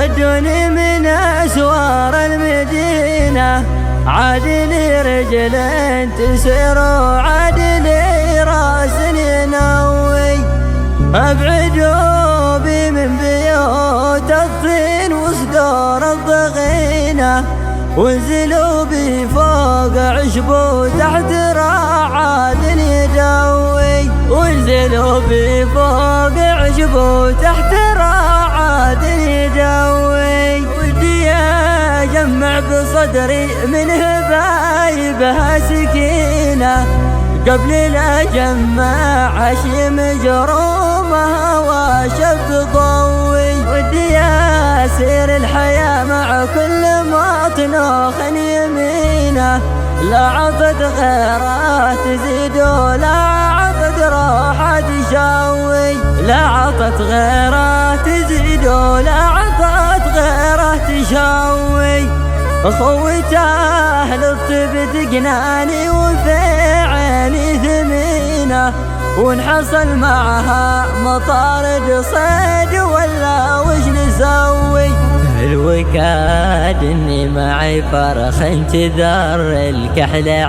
ودوني من أسوار المدينة، عاد لي رجل تسير وعاد لي راس ينوي. أبعدوا بي من بيوت الطين وصدور الضغينة، وانزلوا بي فوق عشب وتحت راعات يدوي. وانزلوا بي فوق عشب وتحت راعات يدوي. ودي أجمع بصدري من هبايبها سكينة، قبل لا أجمع عشيم جرومها وشب ضوي. ودي أسير الحياة مع كل مطنوخ يمينه، لا عطت غيره تزيد ولا عطت روحه تشوي. لا عطت غيره تزيد ولا عطت غيره تشوي. اخوته للطب تقناني وفي عيني ثمينه، ونحصل معها مطارد صيد ولا وش نسوي. الوكاد اني معي فرخ انتظار الكحله.